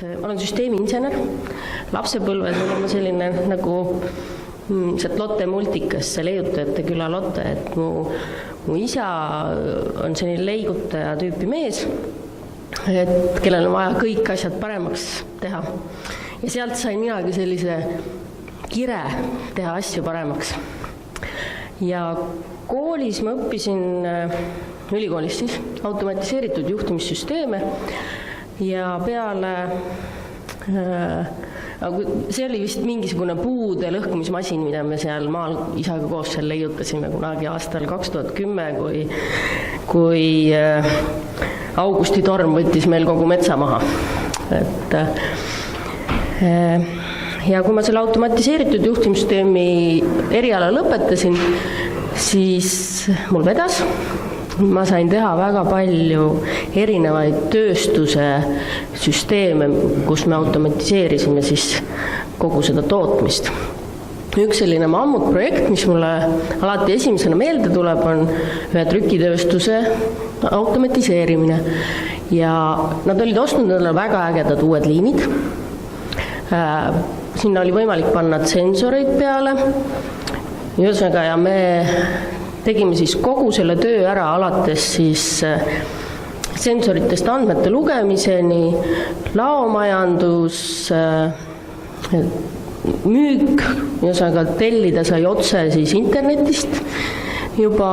olen süsteemiinsener. Lapsepõlves olin ma selline nagu sealt Lotte multikast, see leiutajate küla Lotte, et mu isa on selline leigutaja tüüpi mees, et kellel on vaja kõik asjad paremaks teha. Ja sealt sain minagi sellise kire teha asju paremaks. Ja koolis ma õppisin ülikoolis siis automatiseeritud juhtimissüsteeme ja peale see oli vist mingisugune puude lõhkumismasin, mida me seal maal isaga koos seal leiutasime kunagi aastal 2010, kui augustitorm võttis meil kogu metsa maha. Ja kui ma selle automatiseeritud juhtimissüsteemi eriala lõpetasin, siis mul vedas. Ma sain teha väga palju erinevaid tööstuse süsteeme, kus me automatiseerisime siis kogu seda tootmist. Üks selline mammutprojekt, mis mulle alati esimesena meelde tuleb, on ühe trükitööstuse automatiseerimine. Ja nad olid ostnud väga ägedad uued liinid. Sinna oli võimalik panna sensoreid peale. Ühesõnaga, ja me tegime siis kogu selle töö ära alates siis sensoritest andmete lugemiseni, laomajandus, müük, ühesõnaga tellida sai otse siis internetist juba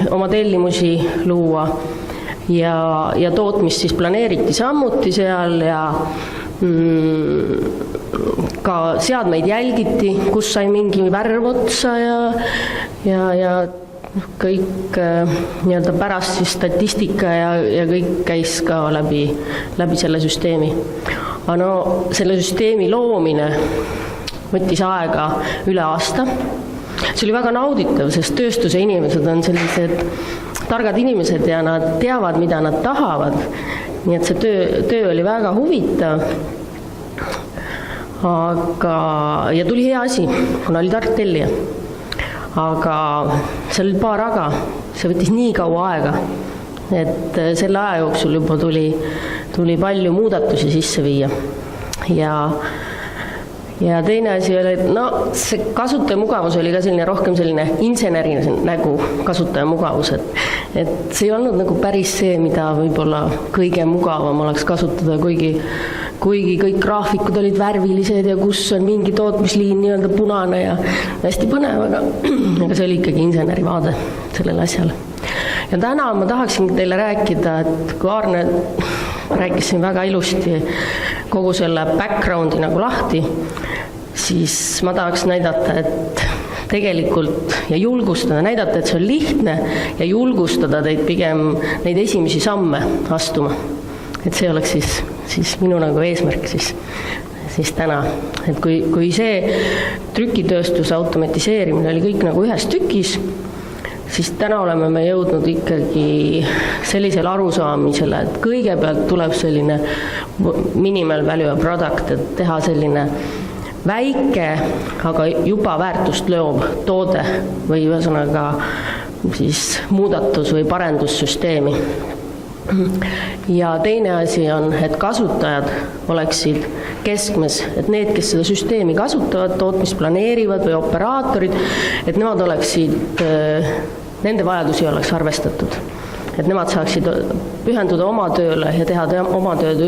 oma tellimusi luua ja tootmist siis planeeriti samuti seal ja ka seadmeid jälgiti, kus sai mingi värv otsa ja kõik nii-öelda pärast siis statistika ja kõik käis ka läbi selle süsteemi. Aga no selle süsteemi loomine võttis aega üle aasta. See oli väga nauditav, sest tööstuse inimesed on sellised targad inimesed ja nad teavad, mida nad tahavad. Nii et see töö oli väga huvitav. Ja tuli hea asi, kuna oli tark tellija. Aga see oli paar aga, see võttis nii kaua aega, et selle aja jooksul juba tuli palju muudatusi sisse viia. Ja teine asi oli, et see kasutajamugavus oli ka selline rohkem selline insenerina nägu kasutajamugavus, et see ei olnud nagu päris see, mida võib-olla kõige mugavam oleks kasutada, kuigi kõik graafikud olid värvilised ja kus on mingi tootmisliin nii-öelda punane ja hästi põnev, aga see oli ikkagi inseneri vaade sellele asjale. Ja täna ma tahaksin teile rääkida, et kui Aarne rääkis siin väga ilusti kogu selle backgroundi nagu lahti, siis ma tahaks näidata, et tegelikult ja julgustada, näidata, et see on lihtne ja julgustada teid pigem neid esimesi samme astuma. Et see oleks siis minu nagu eesmärk siis täna. Et kui see trükitööstuse automatiseerimine oli kõik nagu ühes tükis, siis täna oleme me jõudnud ikkagi sellisele arusaamisele, et kõigepealt tuleb selline minimal value product, et teha selline väike, aga juba väärtust lööv toode või ühesõnaga siis muudatus või parendussüsteemi. Ja teine asi on, et kasutajad oleksid keskmes, et need, kes seda süsteemi kasutavad, tootmist planeerivad või operaatorid, et nemad oleksid, nende vajadusi oleks arvestatud. Et nemad saaksid pühenduda oma tööle ja teha oma tööd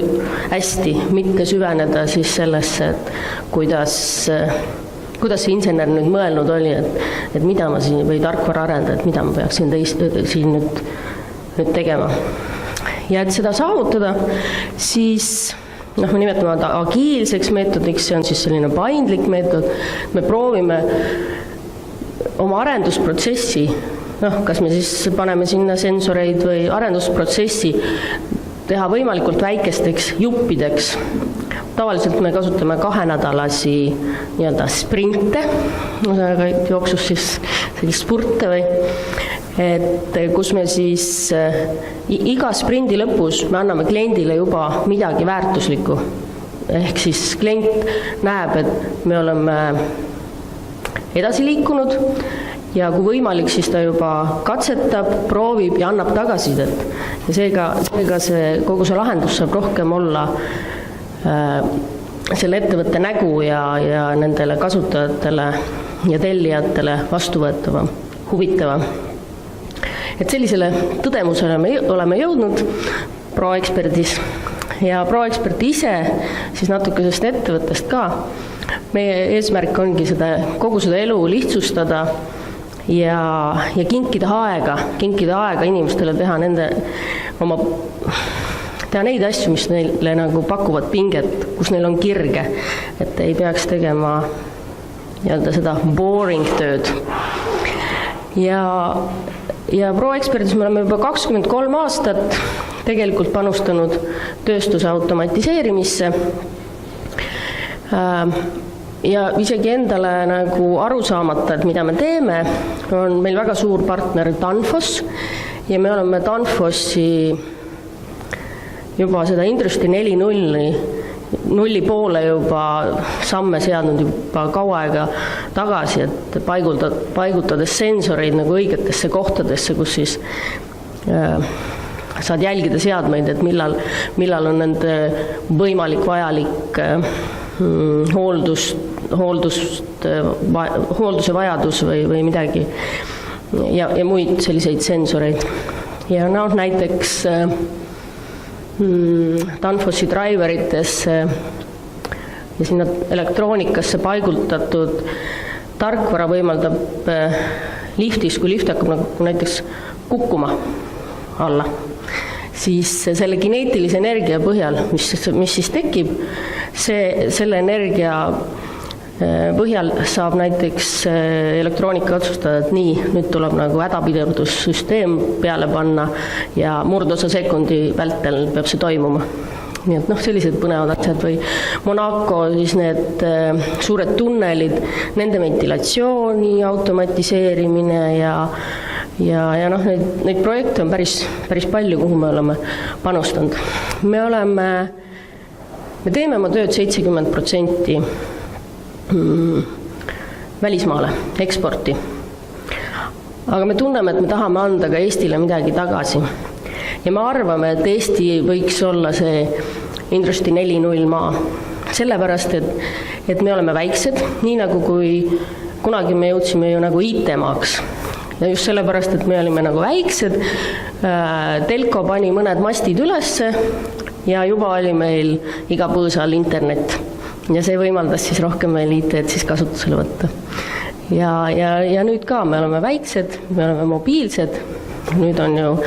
hästi, mitte süveneda siis sellesse, et kuidas see insener nüüd mõelnud oli, et mida ma siin või tarkvara arenda, et mida ma peaksin siin nüüd tegema. Ja et seda saavutada, siis me nimetame agiilseks meetodiks, see on siis selline paindlik meetod, me proovime oma arendusprotsessi, kas me siis paneme sinna sensoreid või arendusprotsessi teha võimalikult väikesteks juppideks. Tavaliselt me kasutame 2-nädalasi nii-öelda sprinte, jooksus siis sellist spurte või et kus me siis iga sprindi lõpus me anname kliendile juba midagi väärtuslikku. Ehk siis klient näeb, et me oleme edasi liikunud ja kui võimalik, siis ta juba katsetab, proovib ja annab tagasisidet. Ja seega kogu see lahendus saab rohkem olla selle ettevõtte nägu ja nendele kasutajatele ja tellijatele vastuvõetava, huvitava. Et sellisele tõdemusele me oleme jõudnud ProExpertis ja ProExpert ise siis natuke sellest ettevõttest ka. Meie eesmärk ongi kogu seda elu lihtsustada ja kinkida aega inimestele teha neid asju, mis neile nagu pakuvad pinget, kus neil on kirge, et ei peaks tegema seda boring tööd. Ja ProExpertis me oleme juba 23 aastat tegelikult panustanud tööstuse automatiseerimisse ja isegi endale nagu aru saamata, et mida me teeme, on meil väga suur partner Danfoss ja me oleme Danfossi juba seda Industry 4.0 poole juba samme seadnud juba kaua aega tagasi, et paigutades sensoreid nagu õigetesse kohtadesse, kus siis saad jälgida seadmeid, et millal on nende võimalik vajalik hoolduse vajadus või midagi ja muid selliseid sensoreid. Ja näiteks Danfossi driveritesse ja sinna elektroonikasse paigutatud tarkvara võimaldab liftis, kui lift hakkab nagu näiteks kukkuma alla, siis selle kineetilise energia põhjal, mis siis tekib, selle energia põhjal saab näiteks elektroonika otsustada, et nüüd tuleb nagu hädapidevdussüsteem peale panna ja murdosa sekundi vältel peab see toimuma. Nii et sellised põnevad asjad või Monaco siis need suured tunnelid, nende ventilatsiooni automatiseerimine ja neid projekte on päris palju, kuhu me oleme panustanud. Me teeme oma tööd 70% välismaale, eksporti. Aga me tunneme, et me tahame anda ka Eestile midagi tagasi. Ja me arvame, et Eesti võiks olla see Industry 4.0 maa. Sellepärast, et me oleme väiksed, nii nagu kui kunagi me jõudsime ju nagu IT-maaks. Ja just sellepärast, et me olime nagu väiksed, Telko pani mõned mastid ülesse ja juba oli meil iga põõsal internet. Ja see võimaldas siis rohkem meil IT-d siis kasutusele võtta. Ja nüüd ka me oleme väiksed, me oleme mobiilsed, nüüd on ju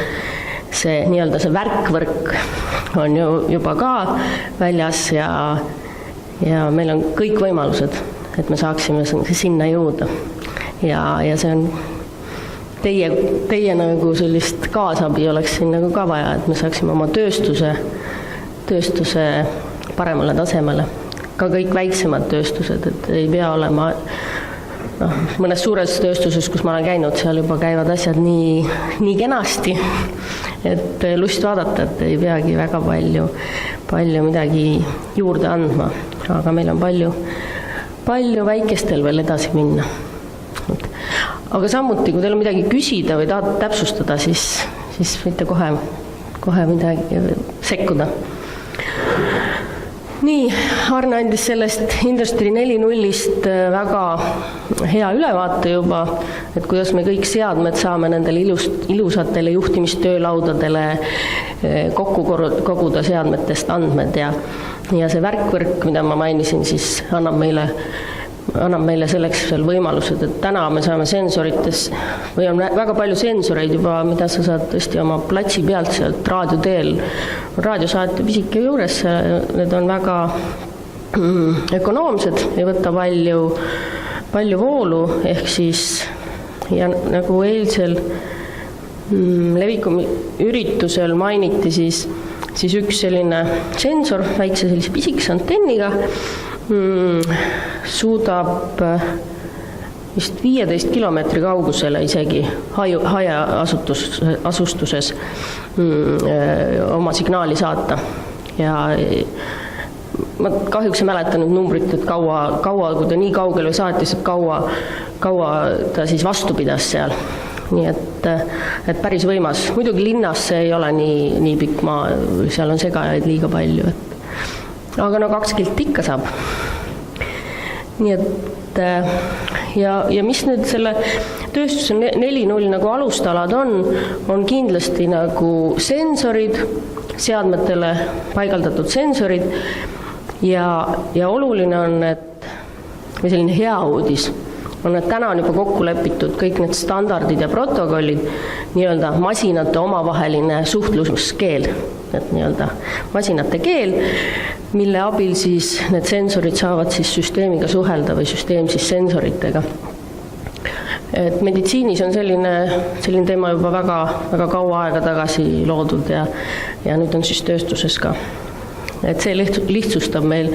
see see värkvõrk on ju juba ka väljas ja meil on kõik võimalused, et me saaksime sinna jõuda. Ja see on teie nagu sellist kaasabi oleks siin nagu ka vaja, et me saaksime oma tööstuse paremale tasemele. Ka kõik väiksemad tööstused, et ei pea olema mõnes suures tööstuses, kus ma olen käinud, seal juba käivad asjad nii kenasti, et lust vaadata, et ei peagi väga palju midagi juurde andma, aga meil on palju väikestel veel edasi minna. Aga samuti, kui teil on midagi küsida või tahate täpsustada, siis võite kohe midagi sekkuda. Nii, Arne andis sellest Industry 4.0-st väga hea ülevaate juba, et kuidas me kõik seadmed saame nendele ilusatele juhtimistöölaudadele kokku koguda seadmetest andmed ja see värkvõrk, mida ma mainisin, siis annab meile selleks veel võimalused, et täna me saame sensorites või on väga palju sensoreid juba, mida sa saad tõesti oma platsi pealt sealt raadioteel, raadiosaate pisike juures, need on väga ökonoomsed, ei võta palju voolu, ehk siis ja nagu eilsel Levikom üritusel mainiti, siis üks selline sensor väikse sellise pisikese antenniga suudab vist 15 kilomeetri kaugusele isegi hajaasustuses oma signaali saata. Ja ma kahjuks ei mäleta nüüd numbrit, et kaua, kui ta nii kaugele saatis, et kaua ta siis vastu pidas seal. Nii et päris võimas. Muidugi linnas see ei ole nii pikk maa, seal on segajaid liiga palju, aga no 2 kilt ikka saab. Nii et ja mis nüüd selle tööstuse 4.0 nagu alustalad on kindlasti nagu sensorid, seadmetele paigaldatud sensorid ja oluline on, et või selline hea uudis on, et täna on juba kokku lepitud kõik need standardid ja protokollid, nii-öelda masinate omavaheline suhtluskeel, et nii-öelda masinate keel, mille abil siis need sensorid saavad siis süsteemiga suhelda või süsteem siis sensoritega. Et meditsiinis on selline teema juba väga, väga kaua aega tagasi loodud ja nüüd on siis tööstuses ka. Et see lihtsustab meil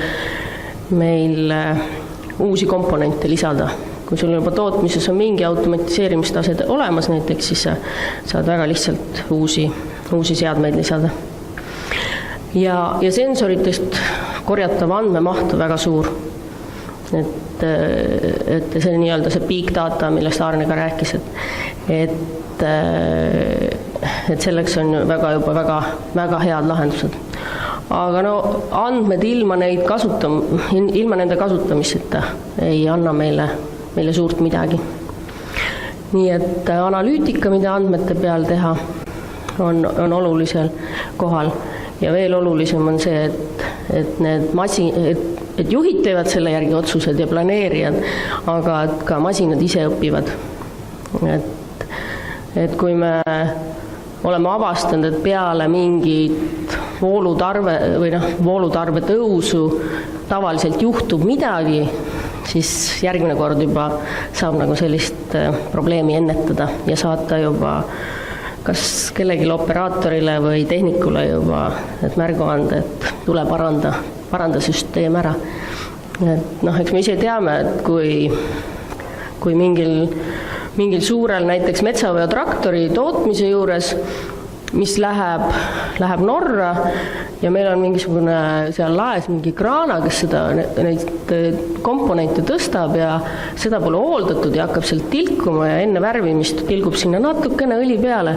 uusi komponente lisada. Kui sul juba tootmises on mingi automatiseerimistased olemas näiteks, siis sa saad väga lihtsalt uusi seadmeid lisada. Ja sensoritest korjatav andmemaht on väga suur. Et see nii-öelda see big data, millest Aarne ka rääkis, et selleks on väga head lahendused. Aga no andmed ilma nende kasutamiseta ei anna meile suurt midagi. Nii et analüütika, mida andmete peal teha, on olulisel kohal. Ja veel olulisem on see, et need et juhid teevad selle järgi otsused ja planeerijad, aga et ka masinad ise õpivad. Et kui me oleme avastanud, et peale mingit voolutarve tõusu tavaliselt juhtub midagi, siis järgmine kord juba saab nagu sellist probleemi ennetada ja saata juba kas kellelegi operaatorile või tehnikule juba et märgu anda, et tule paranda süsteem ära. Et eks me ise teame, et kui mingil suurel näiteks metsaveotraktori tootmise juures, mis läheb Norra ja meil on mingisugune seal laes mingi kraana, kes neid komponente tõstab ja seda pole hooldatud ja hakkab sealt tilkuma ja enne värvimist tilgub sinna natukene õli peale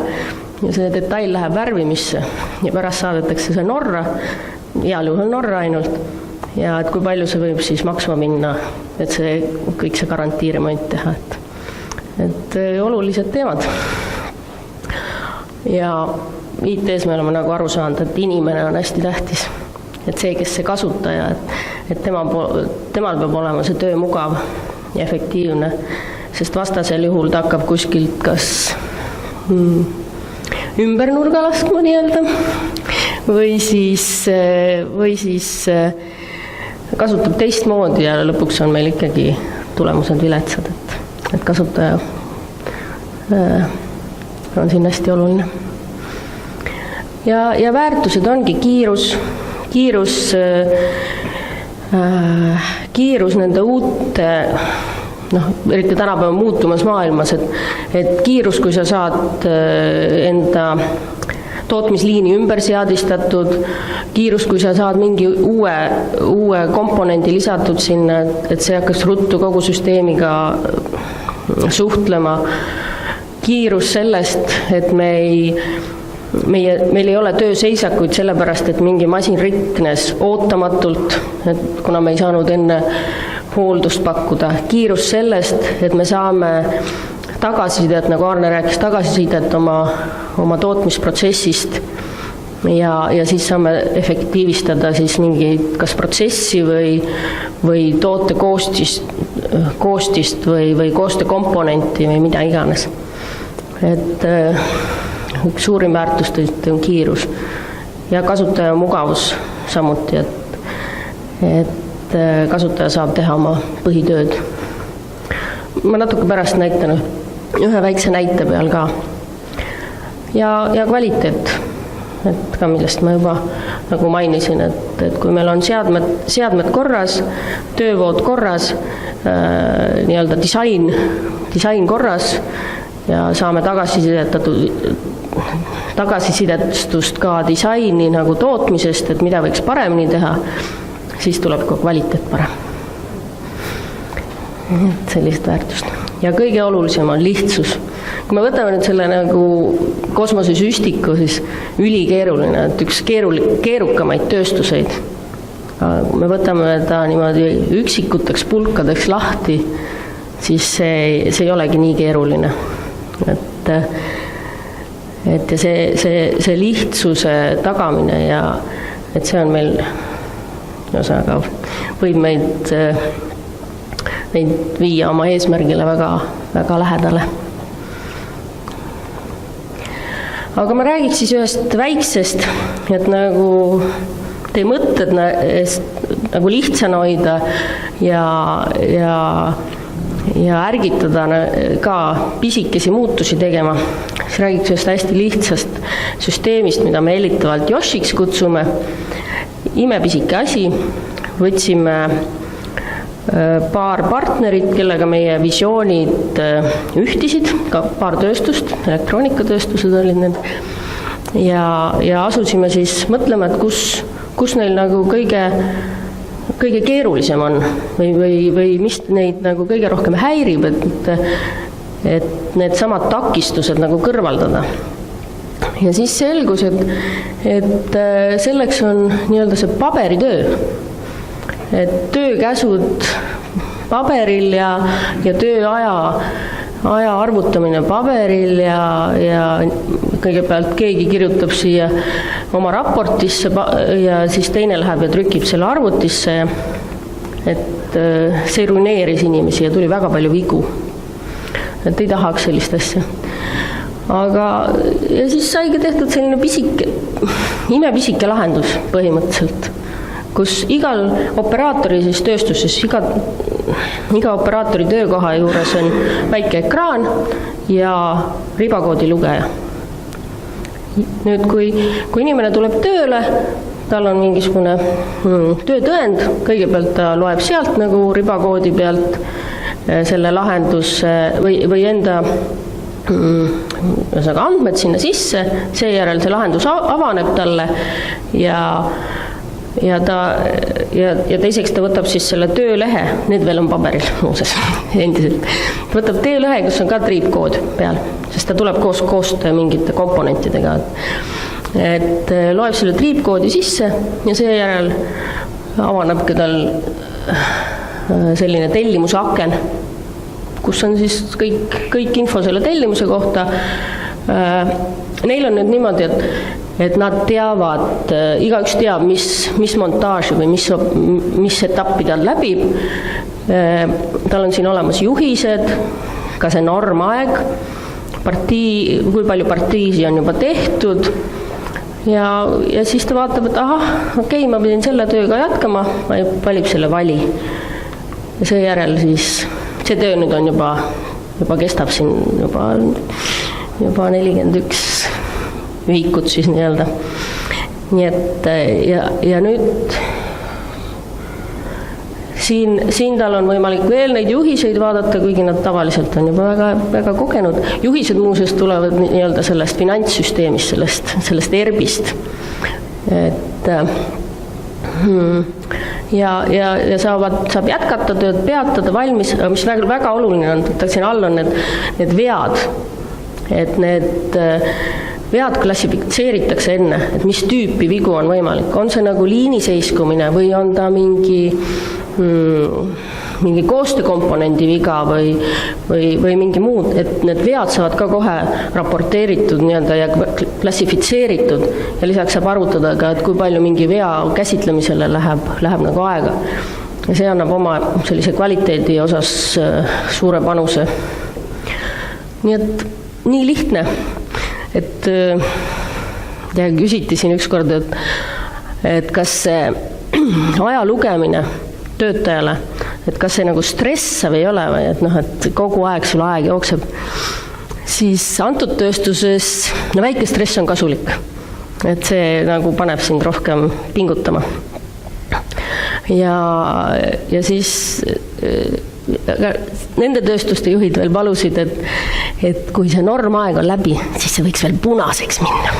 ja see detail läheb värvimisse ja pärast saadetakse see Norra, heal juhul Norra ainult ja et kui palju see võib siis maksma minna, et kõik see garantiiremont teha, et olulised teemad. Ja IT-s me oleme nagu aru saanud, et inimene on hästi tähtis, et see, kes see kasutaja, et temal peab olema see töö mugav ja efektiivne, sest vastasel juhul ta hakkab kuskilt kas ümber nurga laskma nii-öelda või siis kasutab teistmoodi ja lõpuks on meil ikkagi tulemused viletsad, et kasutaja on siin hästi oluline. Ja väärtused ongi kiirus nende uute, eriti tänapäeva muutumas maailmas, et kiirus, kui sa saad enda tootmisliini ümber seadistatud, kiirus, kui sa saad mingi uue komponendi lisatud sinna, et see hakkaks ruttu kogu süsteemiga suhtlema, kiirus sellest, et meil ei ole tööseisakuid sellepärast, et mingi masin riknes ootamatult, et kuna me ei saanud enne hooldust pakkuda. Kiirus sellest, et me saame tagasisidet, nagu Aarne rääkis, tagasisidet oma tootmisprotsessist ja siis saame efektiivistada siis mingi kas protsessi või toote koostist või koostekomponenti või mida iganes. Et üks suurim väärtustest on kiirus ja kasutaja mugavus samuti, et kasutaja saab teha oma põhitööd. Ma natuke pärast näitan ühe väikse näite peal ka. Ja kvaliteet, et ka millest ma juba nagu mainisin, et kui meil on seadmed korras, töövood korras, nii-öelda disain korras ja saame tagasisidestust ka disaini nagu tootmisest, et mida võiks paremini teha, siis tuleb ka kvaliteet parem. Sellist väärtust. Ja kõige olulisem on lihtsus. Kui me võtame nüüd selle nagu kosmosesüstiku, siis ülikeeruline, et üks keerukamaid tööstuseid, aga kui me võtame ta niimoodi üksikuteks pulkadeks lahti, siis see ei olegi nii keeruline. Et ja see lihtsuse tagamine ja et see on meil ühesõnaga võib meid viia oma eesmärgile väga, väga lähedale. Aga ma räägiks siis ühest väiksest, et nagu teie mõtted nagu lihtsana hoida ja ärgitada ka pisikesi muutusi tegema. Siis räägiks ühest hästi lihtsast süsteemist, mida me hellitavalt Yoshiks kutsume. Imepisike asi, võtsime paar partnerit, kellega meie visioonid ühtisid, ka paar tööstust, elektroonikatööstused olid need, ja asusime siis mõtlema, et kus neil nagu kõige keerulisem on või mis neid nagu kõige rohkem häirib, et need samad takistused nagu kõrvaldada. Ja siis selgus, et selleks on nii-öelda see paberitöö. Et töökäsud paberil ja tööaja arvutamine paberil ja kõigepealt keegi kirjutab siia oma raportisse ja siis teine läheb ja trükib selle arvutisse, et see ruineeris inimesi ja tuli väga palju vigu. Et ei tahaks sellist asja. Ja siis saigi tehtud selline imepisike lahendus põhimõtteliselt, kus igal operaatori siis tööstuses, iga operaatori töökoha juures on väike ekraan ja ribakoodi lugeja. Nüüd, kui inimene tuleb tööle, tal on mingisugune töötõend, kõigepealt ta loeb sealt nagu ribakoodi pealt selle lahendus või enda andmed sinna sisse, seejärel see lahendus avaneb talle ja teiseks ta võtab siis selle töölehe, need veel on paberil muuses endiselt, võtab töölehe, kus on ka triipkood peal, sest ta tuleb koos mingite komponentidega, et loeb selle triipkoodi sisse ja seejärel avanebki tal selline tellimusaken, kus on siis kõik info selle tellimuse kohta. Neil on nüüd niimoodi, et nad teavad, igaüks teab, mis montaaži või mis etappi tal läbib. Tal on siin olemas juhised, ka see normaeg, kui palju partiisi on juba tehtud ja siis ta vaatab, et okei, ma pidin selle tööga jätkama, valib selle vali. Ja seejärel siis see töö nüüd on juba kestab siin juba 41 ühikut siis nii-öelda. Nii et ja nüüd siin tal on võimalik veel neid juhiseid vaadata, kuigi nad tavaliselt on juba väga, väga kogenud. Juhised muuseas tulevad nii-öelda sellest finantssüsteemist, sellest ERBist. Et ja saab jätkata tööd, peatada valmis, mis väga oluline on, et siin all on need vead, et need vead klassifitseeritakse enne, et mis tüüpi vigu on võimalik. On see nagu liiniseiskumine või on ta mingi koostöökomponendi viga või mingi muud, et need vead saavad ka kohe raporteeritud nii-öelda ja klassifitseeritud ja lisaks saab arvutada ka, et kui palju mingi vea käsitlemisele läheb nagu aega. Ja see annab oma sellise kvaliteedi osas suure panuse. Nii et nii lihtne, et ja küsiti siin ükskord, et kas see aja lugemine töötajale, et kas see nagu stressav ei ole või et kogu aeg sul aeg jookseb, siis antud tööstuses väike stress on kasulik, et see nagu paneb sind rohkem pingutama. Ja siis nende tööstuste juhid veel palusid, et kui see normaeg on läbi, siis see võiks veel punaseks minna.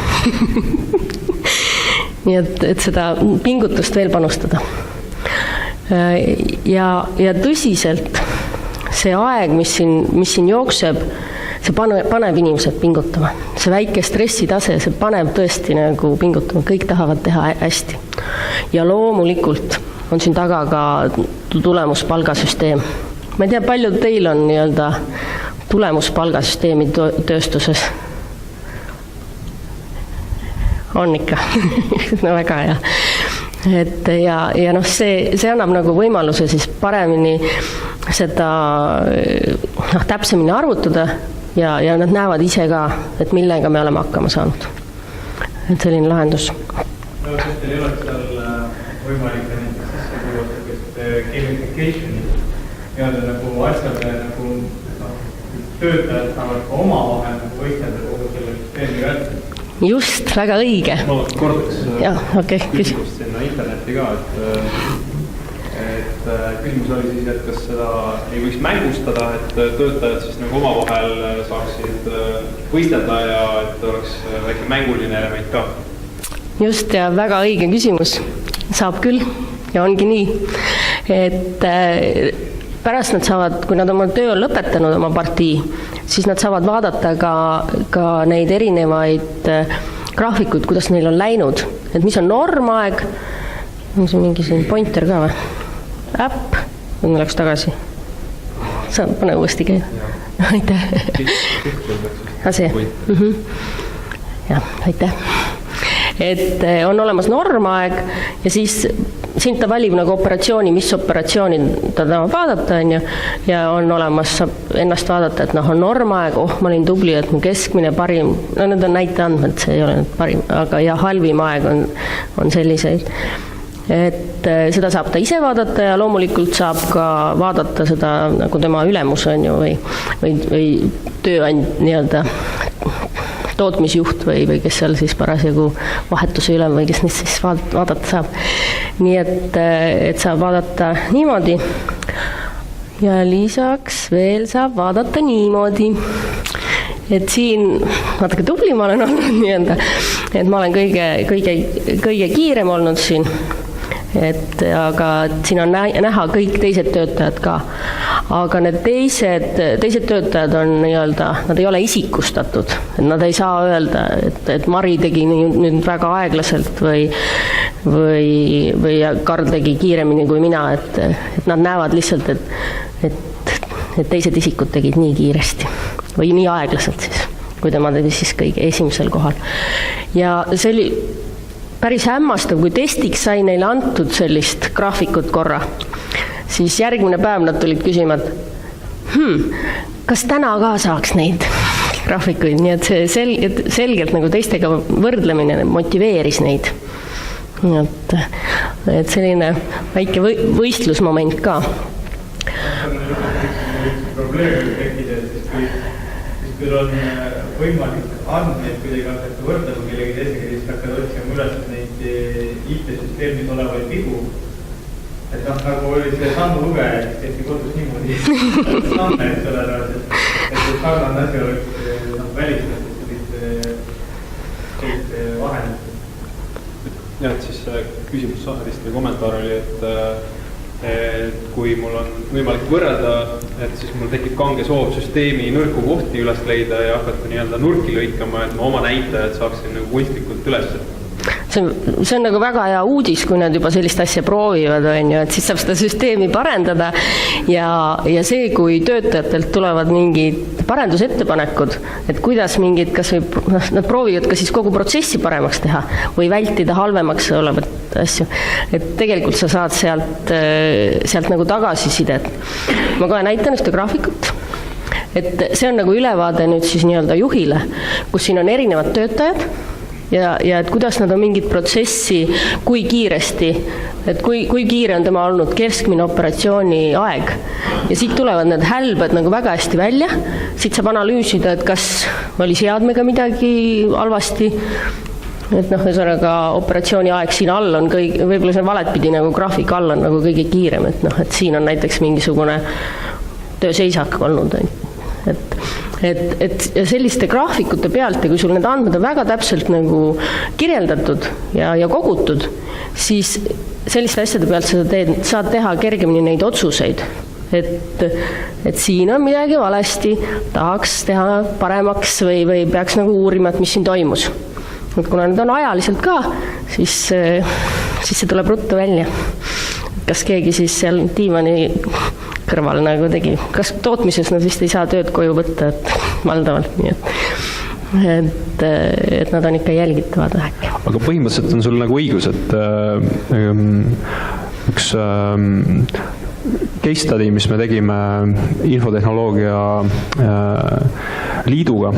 Nii et seda pingutust veel panustada. Ja tõsiselt see aeg, mis siin jookseb, see paneb inimesed pingutama. See väike stressitase, see paneb tõesti nagu pingutama, kõik tahavad teha hästi. Ja loomulikult on siin taga ka tulemuspalgasüsteem. Ma ei tea, palju teil on nii-öelda tulemuspalgasüsteemi tööstuses? On ikka, no väga hea. Et ja noh, see annab nagu võimaluse siis paremini seda täpsemini arvutada ja nad näevad ise ka, et millega me oleme hakkama saanud. Et selline lahendus. No, sest teil ei oleks seal võimalik näiteks sisse kuulata gamification'i ja nagu asjade nagu töötajad saavad ka oma vahel võistelda kogu selle süsteemi vältel. Just, väga õige. Ma kordaks küsimust sinna interneti ka, et küsimus oli siis, et kas seda ei võiks mängustada, et töötajad siis nagu oma vahel saaksid võistelda ja et oleks väike mänguline element ka. Just, ja väga õige küsimus. Saab küll ja ongi nii, et pärast nad saavad, kui nad oma töö on lõpetanud oma partii, siis nad saavad vaadata ka neid erinevaid graafikuid, kuidas neil on läinud, et mis on normaeg, on see mingi selline pointer ka või? Äpp, kui läks tagasi. Sa pane uuesti käima. Aitäh. See. Jah, aitäh. Et on olemas normaeg ja siis siin ta valib nagu operatsiooni, mis operatsiooni ta tahab vaadata, ja on olemas, saab ennast vaadata, et on normaeg, ma olin tubli, et mu keskmine parim, no need on näiteandmed, see ei ole nüüd parim, aga ja halvim aeg on selliseid. Et seda saab ta ise vaadata ja loomulikult saab ka vaadata seda nagu tema ülemus on ju või tööand nii-öelda tootmisjuht või kes seal siis parasjagu vahetuse ülem või kes neist siis vaadata saab. Nii et saab vaadata niimoodi ja lisaks veel saab vaadata niimoodi. Et siin, natuke tubli ma olen olnud nii-öelda, et ma olen kõige kiirem olnud siin. Aga siin on näha kõik teised töötajad ka. Aga need teised töötajad on nii-öelda, nad ei ole isikustatud. Et nad ei saa öelda, et Mari tegi nüüd väga aeglaselt või Karl tegi kiiremini kui mina. Et nad näevad lihtsalt, et teised isikud tegid nii kiiresti või nii aeglaselt siis, kui tema tegi siis kõige esimesel kohal. Ja see oli päris hämmastav, kui testiks sai neile antud sellist graafikut korra, siis järgmine päev nad tulid küsima, et kas täna ka saaks neid graafikuid, nii et see selgelt nagu teistega võrdlemine motiveeris neid. Et selline väike võistlusmoment ka. Probleemi tekkida, siis kui on võimalik andmeid kuidagi hakata võrdlema kellegi teisega, siis hakkad otsima üles neid IT-süsteemis olevaid vigu. Et nagu oli see sammulugeja, siis tehti kodus niimoodi samme, et selle ära, et kui sarnane asi oleks välistatud sellist vahendit. Ja, et siis küsimus saadist või kommentaar oli, et kui mul on võimalik võrrelda, et siis mul tekib kange soov süsteemi nõrku kohti üles leida ja hakata nii-öelda nurki lõikama, et ma oma näitajad saaksin nagu kunstlikult üles. See on nagu väga hea uudis, kui nad juba sellist asja proovivad, et siis saab seda süsteemi parendada ja see, kui töötajatelt tulevad mingid parendusettepanekud, et kuidas mingid, kas või nad proovivad ka siis kogu protsessi paremaks teha või vältida halvemaks olevat asju, et tegelikult sa saad sealt nagu tagasisidet. Ma kohe näitan ühte graafikut, et see on nagu ülevaade nüüd siis nii-öelda juhile, kus siin on erinevad töötajad ja et kuidas nad on mingit protsessi, kui kiiresti, et kui kiire on tema olnud keskmine operatsiooni aeg. Ja siit tulevad need hälbed nagu väga hästi välja, siit saab analüüsida, et kas oli seadmega midagi halvasti, et ühesõnaga operatsiooni aeg siin all on võib-olla see valetpidi nagu graafik all on nagu kõige kiirem, et siin on näiteks mingisugune tööseisak olnud, et selliste graafikute pealt ja kui sul need andmed on väga täpselt nagu kirjeldatud ja kogutud, siis selliste asjade pealt sa saad teha kergemini neid otsuseid, et siin on midagi valesti, tahaks teha paremaks või peaks nagu uurima, et mis siin toimus. Et kuna need on ajaliselt ka, siis see tuleb ruttu välja. kas keegi siis seal diivani kõrval nagu tegi. Kas tootmises nad vist ei saa tööd koju võtta, et valdavalt nii, et nad on ikka jälgitavad äkki. Aga põhimõtteliselt on sul nagu õigus, et üks case study, mis me tegime infotehnoloogia liiduga,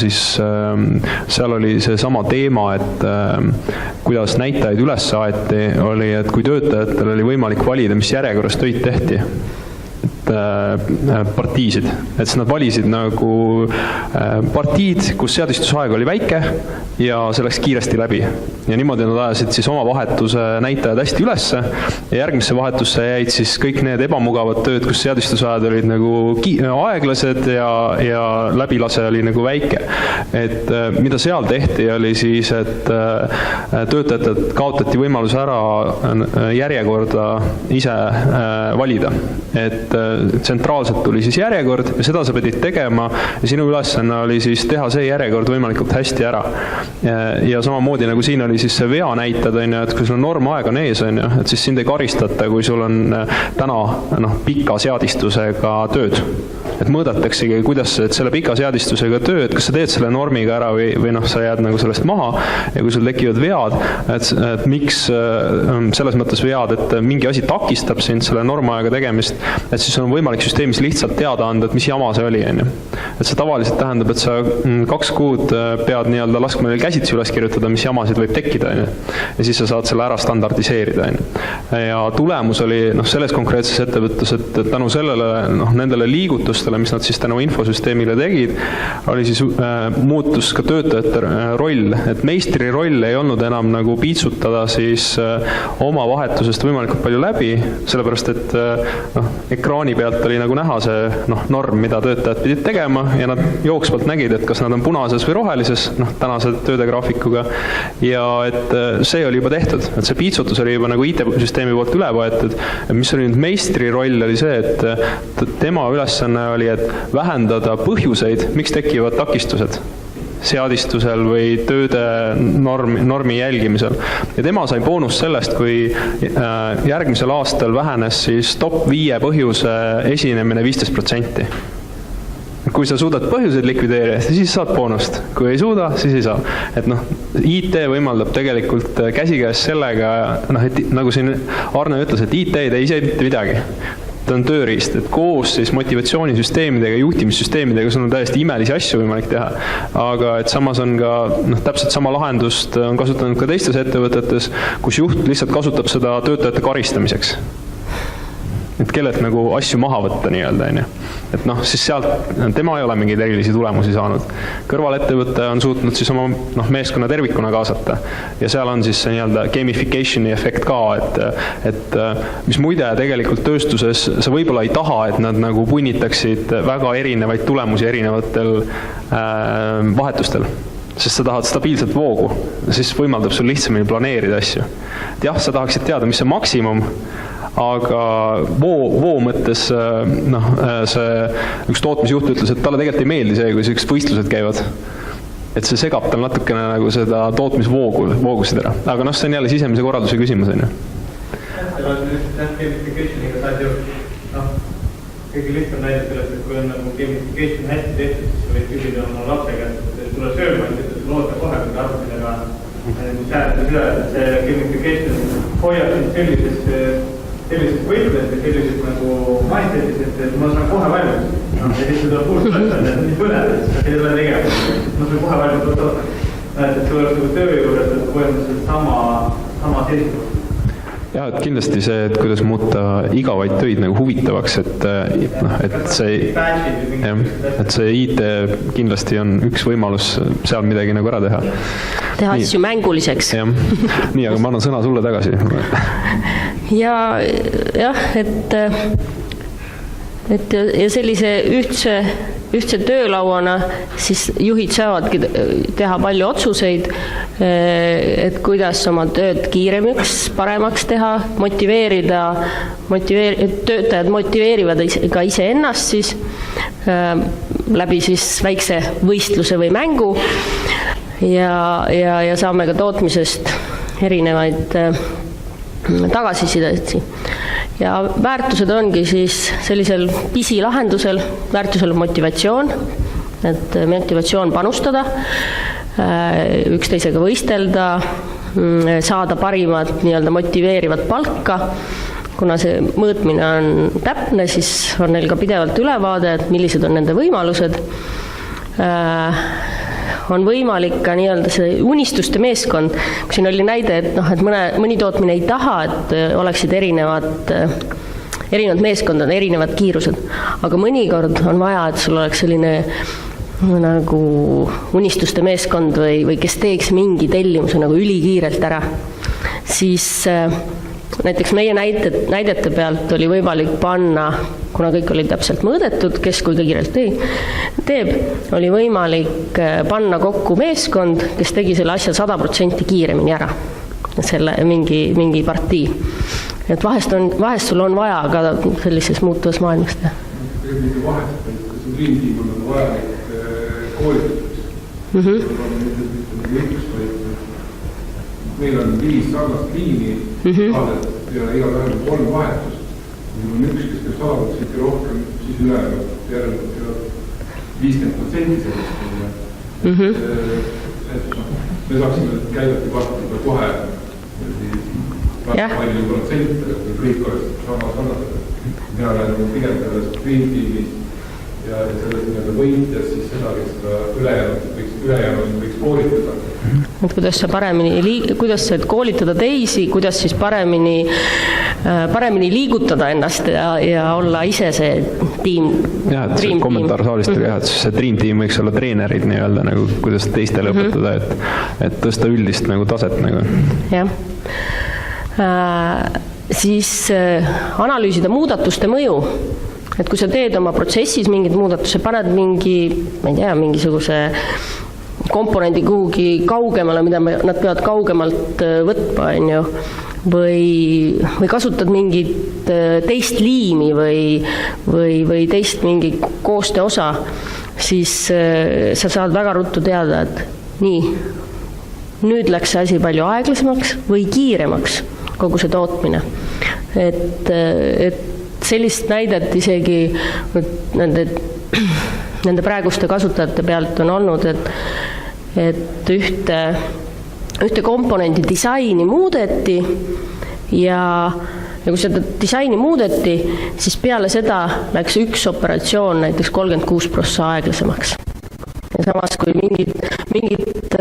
siis seal oli see sama teema, et kuidas näitajaid üles aeti, oli, et kui töötajatel oli võimalik valida, mis järjekorras töid tehti, partiisid, et siis nad valisid nagu partiid, kus seadistusaeg oli väike ja see läks kiiresti läbi. Ja niimoodi nad ajasid siis oma vahetuse näitajad hästi ülesse ja järgmisse vahetusse jäid siis kõik need ebamugavad tööd, kus seadistusajad olid nagu aeglased ja läbilase oli nagu väike. Et mida seal tehti, oli siis, et töötajad kaotati võimalus ära järjekorda ise valida. Et tsentraalselt tuli siis järjekord ja seda sa pidid tegema ja sinu ülesanne oli siis teha see järjekord võimalikult hästi ära. Ja samamoodi nagu siin oli siis see vea näitad, et kui sul on normaeg on ees, et siis sind ei karistata, kui sul on täna pika seadistusega tööd. Et mõõdataksegi, kuidas selle pika seadistusega tööd, kas sa teed selle normiga ära või sa jääd nagu sellest maha ja kui sul tekivad vead, et miks selles mõttes vead, et mingi asi takistab sind selle normaega tegemist, et siis on võimalik süsteemis lihtsalt teada anda, et mis jama see oli. Et see tavaliselt tähendab, et sa 2 kuud pead nii-öelda laskma neil käsitsi üles kirjutada, mis jamasid võib tekkida. Ja siis sa saad selle ära standardiseerida. Ja tulemus oli selles konkreetses ettevõttes, et tänu sellele nendele liigutustele, mis nad siis tänu infosüsteemile tegid, oli siis muutus ka töötajate roll. Et meistri roll ei olnud enam nagu piitsutada siis oma vahetusest võimalikult palju läbi, sellepärast et ekraani pealt oli nagu näha see norm, mida töötajad pidid tegema ja nad jooksvalt nägid, et kas nad on punases või rohelises tänase töödegraafikuga ja et see oli juba tehtud, et see piitsutus oli juba nagu IT-süsteemi poolt üle võetud. Mis oli nüüd meistri roll oli see, et tema ülesanne oli, et vähendada põhjuseid, miks tekivad takistused seadistusel või tööde normi jälgimisel. Ja tema sai boonus sellest, kui järgmisel aastal vähenes siis top 5 põhjuse esinemine 15%. Kui sa suudad põhjuseid likvideerida, siis saad boonust. Kui ei suuda, siis ei saa. Et IT võimaldab tegelikult käsikäes sellega, et nagu siin Arne ütles, et IT ei tee ise mitte midagi. Ta on tööriist, et koos siis motivatsioonisüsteemidega, juhtimissüsteemidega sul on täiesti imelisi asju võimalik teha. Aga et samas on ka täpselt sama lahendust on kasutanud ka teistes ettevõtetes, kus juht lihtsalt kasutab seda töötajate karistamiseks. Et kellelt nagu asju maha võtta nii-öelda. Et siis sealt tema ei ole mingeid erilisi tulemusi saanud. Kõrvalettevõte on suutnud siis oma meeskonna tervikuna kaasata ja seal on siis see nii-öelda gamificationi efekt ka, et mis muide tegelikult tööstuses sa võib-olla ei taha, et nad nagu punnitaksid väga erinevaid tulemusi erinevatel vahetustel. Sest sa tahad stabiilset voogu, siis võimaldab sul lihtsamini planeerida asju. Et jah, sa tahaksid teada, mis see maksimum, aga voo mõttes see üks tootmisjuht ütles, et talle tegelikult ei meeldi see, kui sellised võistlused käivad. Et see segab tal natukene nagu seda tootmisvoogusid ära. Aga see on jälle sisemise korralduse küsimus. Gamificationiga saad ju kõige lihtsam näidata sellest, et kui on nagu gamification hästi tehtud, siis võid küsida oma lapsega, et tule sööma, et loota kohe, kui arvutisega säädades üle, et see gamification hoiab sind sellisest võitlusest ja sellisest nagu mindsetis, et ma saan kohe valmis. Ja siis seda puust võtta, et nii põnev, et sa ei ole tegema. Ma saan kohe valmis võtta. Et see oleks nagu töö juures, et põhimõtteliselt sama seisukoht. Ja, et kindlasti see, et kuidas muuta igavaid töid nagu huvitavaks, et see IT kindlasti on üks võimalus seal midagi nagu ära teha. Teha asju mänguliseks. Nii, aga ma annan sõna sulle tagasi. Ja sellise ühtse töölauana siis juhid saavadki teha palju otsuseid, et kuidas oma tööd kiiremaks, paremaks teha, töötajad motiveerivad ka ise ennast siis läbi siis väikse võistluse või mängu ja saame ka tootmisest erinevaid tagasisidet. Ja väärtused ongi siis sellisel pisilahendusel, väärtusel on motivatsioon, et motivatsioon panustada, üksteisega võistelda, saada parimat nii-öelda motiveerivat palka. Kuna see mõõtmine on täpne, siis on neil ka pidevalt ülevaade, et millised on nende võimalused. On võimalik ka nii-öelda see unistuste meeskond, kui siin oli näide, et mõni tootmine ei taha, et oleksid erinevad meeskondad, erinevad kiirused. Aga mõnikord on vaja, et sul oleks selline nagu unistuste meeskond või kes teeks mingi tellimuse nagu ülikiirelt ära. Siis näiteks meie näidete pealt oli võimalik panna, kuna kõik oli täpselt mõõdetud, kes kui kiirelt teeb, oli võimalik panna kokku meeskond, kes tegi selle asja 100% kiiremini ära, selle mingi partii. Et vahest sul on vaja ka sellises muutuvas maailmas teha. Mingi vahest, et kas Dream Team on vajalik koolitamiseks. Meil on 5 sarnast liini, ja iga päev on 3 vahetust. Meil on üks, kes teeb 100% rohkem, siis järelikult 50% sellest. Me saaksime käidati partada kohe palju protsente, et kõik oleks sarnased. Mina olen pigem sellest Dream Teamis ja selles võitjas siis seda, kes ülejäänud võiks koolitada. Et kuidas sa koolitada teisi, kuidas siis paremini liigutada ennast ja olla ise see tiim. Jah, et see kommentaar saalist oli jah, et see Dream Team võiks olla treenerid nii-öelda, nagu, kuidas teistele õpetada, et tõsta üldist nagu taset. Nagu. Jah. Siis analüüsida muudatuste mõju. Et kui sa teed oma protsessis mingid muudatuse, paned mingisuguse komponendi kuhugi kaugemale, mida nad peavad kaugemalt võtma, või kasutad mingit teist liimi või teist mingi koostöö osa, siis sa saad väga ruttu teada, et nüüd läks see asi palju aeglasemaks või kiiremaks kogu see tootmine. Et sellist näidet isegi nende praeguste kasutajate pealt on olnud, et ühte komponendi disaini muudeti ja kui seda disaini muudeti, siis peale seda läks üks operatsioon näiteks 36% aeglasemaks. Ja samas, kui mingit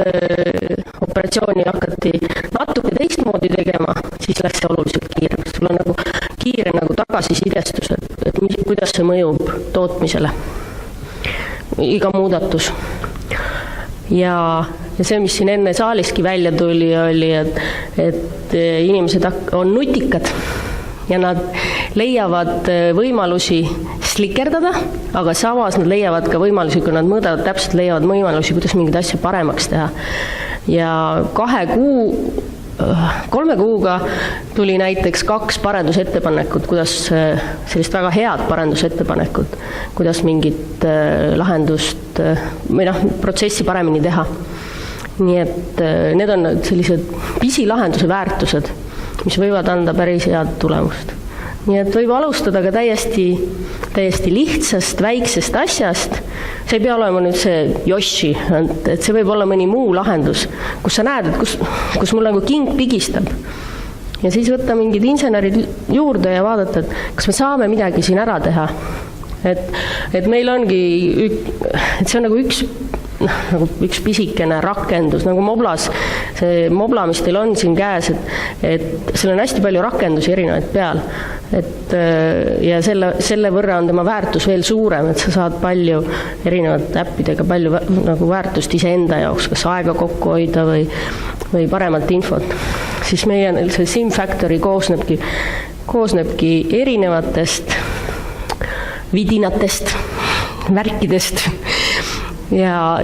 operatsiooni hakati natuke teistmoodi tegema, siis läks see oluliselt kiiremaks. Sul on kiire tagasisidestus, et kuidas see mõjub tootmisele. Iga muudatus. Ja see, mis siin enne saaliski välja tuli, oli, et inimesed on nutikad ja nad leiavad võimalusi slikerdada, aga samas nad leiavad ka võimalusi, kui nad mõõdavad täpselt, leiavad võimalusi, kuidas mingid asja paremaks teha. Ja 3 kuuga tuli näiteks 2 parendusettepanekut, kuidas sellist väga head parendusettepanekut, kuidas mingit lahendust või protsessi paremini teha. Nii et need on sellised pisilahenduse väärtused, mis võivad anda päris head tulemust. Nii et võib alustada ka täiesti lihtsast, väiksest asjast. See ei pea olema nüüd see Yoshi, et see võib olla mõni muu lahendus, kus sa näed, et kus mul king pigistab. Ja siis võtta mingid insenerid juurde ja vaadata, et kas me saame midagi siin ära teha. Et meil ongi, et see on üks pisikene rakendus, nagu Moblas, see Mobla, mis teil on siin käes, et seal on hästi palju rakendusi erinevaid peal. Ja selle võrra on tema väärtus veel suurem, et sa saad palju erinevate äppidega palju väärtust iseenda jaoks, kas aega kokku hoida või paremat infot. Siis meie see SimFactory koosnebki erinevatest vidinatest, värkidest ja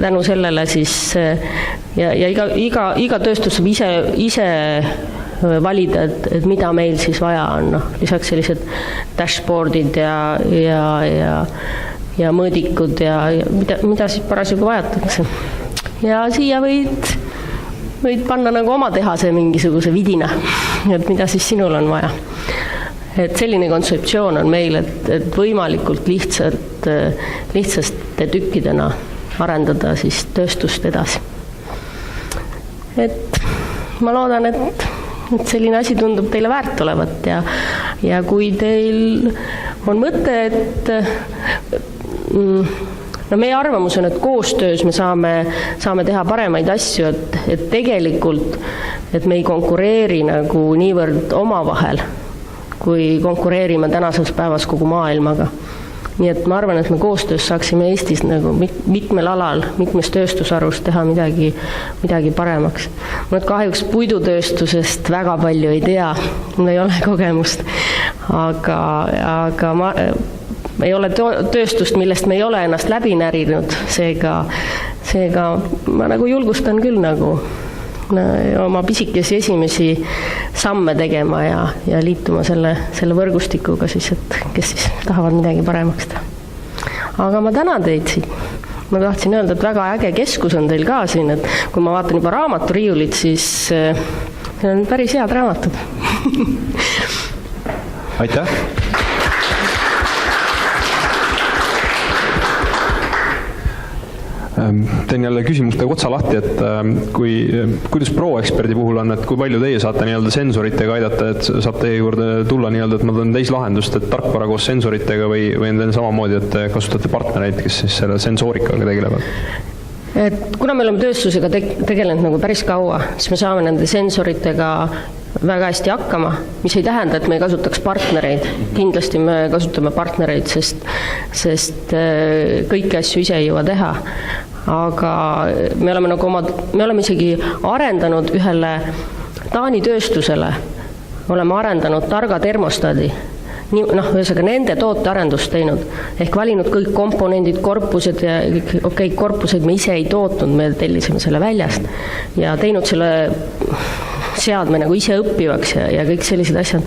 tänu sellele siis ja iga tööstus saab ise valida, et mida meil siis vaja on. Lisaks sellised dashboardid ja mõõdikud ja mida siis parasjagu vajatakse. Ja siia võid võid panna nagu oma tehase mingisuguse vidina, et mida siis sinul on vaja. Et selline kontseptsioon on meil, et võimalikult lihtsaste tükkidena arendada siis tööstust edasi. Et ma loodan, et selline asi tundub teile väärt olevat ja kui teil on mõte, et meie arvamus on, et koostöös me saame teha paremaid asju, et tegelikult, et me ei konkureeri nagu niivõrd omavahel, kui konkureerime tänases päevas kogu maailmaga. Nii et ma arvan, et me koostöös saaksime Eestis nagu mitmel alal, mitmes tööstusarus teha midagi paremaks. Ma kahjuks puidutööstusest väga palju ei tea, mul ei ole kogemust, aga ma ei ole tööstust, millest me ei ole ennast läbi närinud, seega ma nagu julgustan küll nagu oma pisikesi esimesi samme tegema ja liituma selle võrgustikuga siis, et kes siis tahavad midagi paremaks teha. Aga ma tänan teid siin. Ma tahtsin öelda, et väga äge keskus on teil ka siin, et kui ma vaatan juba raamaturiiulit, siis see on päris head raamatud. Aitäh! Teen jälle küsimustega otsa lahti, et kuidas Pro-eksperdi puhul on, et kui palju teie saate nii-öelda sensoritega aidata, et saab teie juurde tulla nii-öelda, et ma teen täislahendust, et tarkvara koos sensoritega või on samamoodi, et kasutate partnereid, kes siis selle sensoorikaga tegelevad? Et kuna me oleme tööstusega tegelenud nagu päris kaua, siis me saame nende sensoritega väga hästi hakkama, mis ei tähenda, et me ei kasutaks partnereid. Kindlasti me kasutame partnereid, sest kõiki asju ise ei jõua teha. Aga me oleme isegi arendanud ühele Taani tööstusele, oleme arendanud targa termostaadi, ühesõnaga nende tootearendust teinud, ehk valinud kõik komponendid, korpused ja korpused me ise ei tootnud, me tellisime selle väljast ja teinud selle seadme nagu ise õppivaks ja kõik sellised asjad.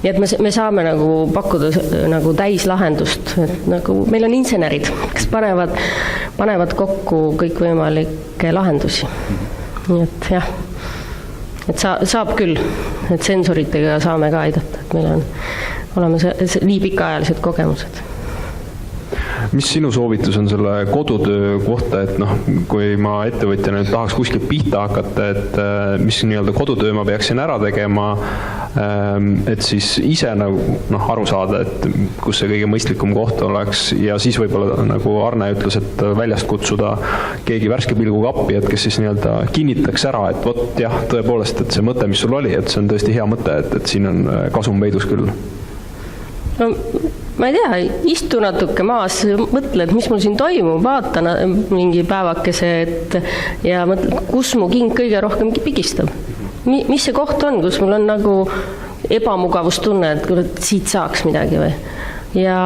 Ja et me saame nagu pakkuda nagu täislahendust, et nagu meil on insenerid, kes panevad kokku kõikvõimalikke lahendusi. Nii et jah, et saab küll, et sensoritega saame ka aidata, et meil oleme nii pikaajalised kogemused. Mis sinu soovitus on selle kodutöö kohta, et kui ma ettevõtjana tahaks kuskilt pihta hakata, et mis nii-öelda kodutöö ma peaksin ära tegema, et siis ise aru saada, et kus see kõige mõistlikum koht oleks ja siis võib-olla nagu Arne ütles, et väljast kutsuda keegi värske pilguga appi, et kes siis nii-öelda kinnitaks ära, et vot jah, tõepoolest, et see mõte, mis sul oli, et see on tõesti hea mõte, et siin on kasum peidus küll. No, ma ei tea, istu natuke maas, mõtle, et mis mul siin toimub, vaata mingi päevakese, ja mõtle, kus mu king kõige rohkem pigistab. Mis see koht on, kus mul on nagu ebamugavustunne, et siit saaks midagi või. Ja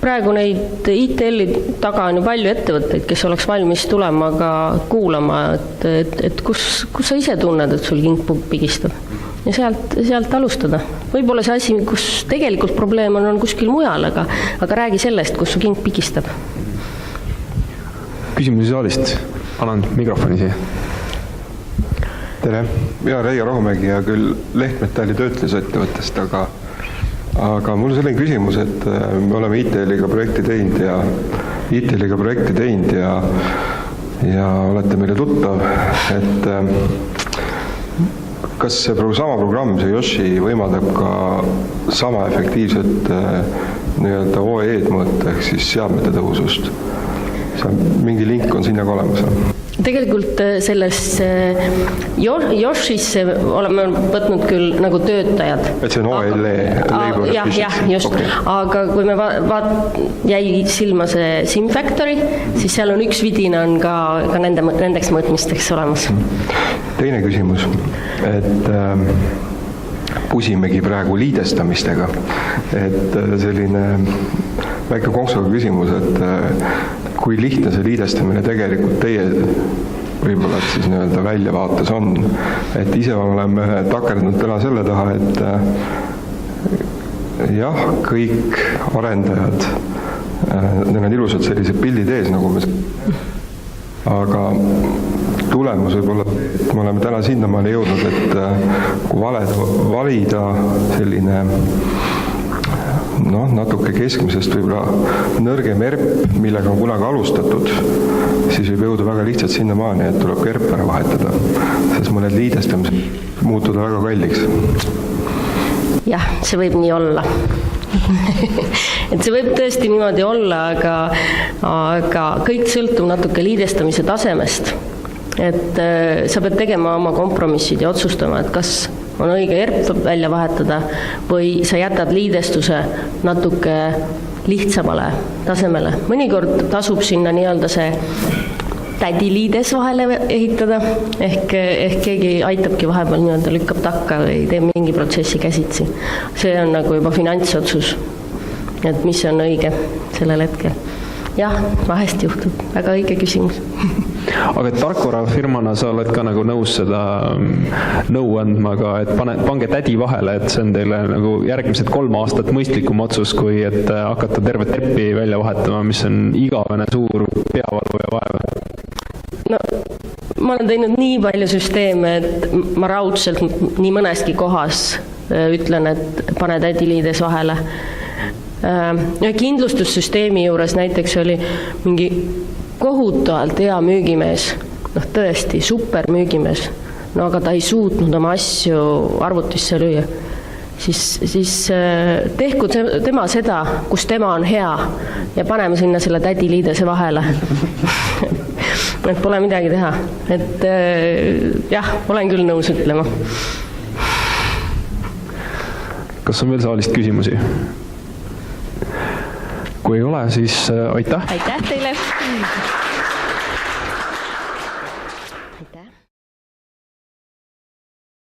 praegu neid ITL-i taga on ju palju ettevõtteid, kes oleks valmis tulema ka kuulama, et kus sa ise tunned, et sul king pigistab. Ja sealt alustada. Võib-olla see asi, kus tegelikult probleem on kuskil mujal, aga räägi sellest, kus su king pigistab. Küsimusi saalist. Annan mikrofoni siia. Tere, mina Reio Rohumägi ja küll Lehtmetalli töötlusettevõttest, aga mul on selline küsimus, et me oleme ITL-iga projekti teinud ja olete meile tuttav, et kas see sama programm, see Yoshi, võimaldab ka sama efektiivset nii-öelda OE-d mõõta, ehk siis seadmete tõhusust? Mingi link on sinna ka olemas. Tegelikult selles Yoshisse oleme võtnud küll nagu töötajad. Et see on OLE? Jah, just. Okay. Aga kui me jäi silma see SimFactory, siis seal on üks vidina on ka nendeks mõõtmisteks olemas. Teine küsimus, et pusimegi praegu liidestamistega, et selline väike konksuga küsimus, et kui lihtne see liidestamine tegelikult teie võib-olla siis nii-öelda väljavaates on, et ise oleme takerdunud täna selle taha, et jah, kõik arendajad, neil on ilusad sellised pildid ees, nagu me, aga tulemus võib olla, et me oleme täna sinnamaani jõudnud, et kui valida selline natuke keskmisest võib-olla nõrgem ERP, millega on kunagi alustatud, siis võib jõuda väga lihtsalt sinnamaani, et tuleb ERP ära vahetada, sest mõned liidestamised muutuda väga kalliks. Jah, see võib nii olla. Et see võib tõesti niimoodi olla, aga kõik sõltub natuke liidestamise tasemest. Et sa pead tegema oma kompromissid ja otsustama, et kas on õige ERP välja vahetada või sa jätad liidestuse natuke lihtsamale tasemele. Mõnikord tasub sinna nii-öelda see tädiliides vahele ehitada, ehk keegi aitabki vahepeal nii-öelda lükkab takka või teeb mingi protsessi käsitsi. See on nagu juba finantsotsus, et mis on õige sellel hetkel. Jah, vahest juhtub, väga õige küsimus. Aga tarkvarafirmana sa oled ka nagu nõus seda nõu andma ka, et pange tädi vahele, et see on teile nagu järgmised 3 aastat mõistlikum otsus, kui et hakata tervet ERP-i välja vahetama, mis on igavene suur peavalu ja vaev. No, ma olen teinud nii palju süsteeme, et ma raudselt nii mõneski kohas ütlen, et pane tädiliides vahele. Kindlustussüsteemi juures näiteks oli mingi kohutavalt hea müügimees, tõesti super müügimees, aga ta ei suutnud oma asju arvutisse lüüa. Siis tehku tema seda, kus tema on hea ja paneme sinna selle tädiliidese vahele. Et pole midagi teha. Et jah, olen küll nõus ütlema. Kas on veel saalist küsimusi? Kui ei ole, siis aitäh! Aitäh teile!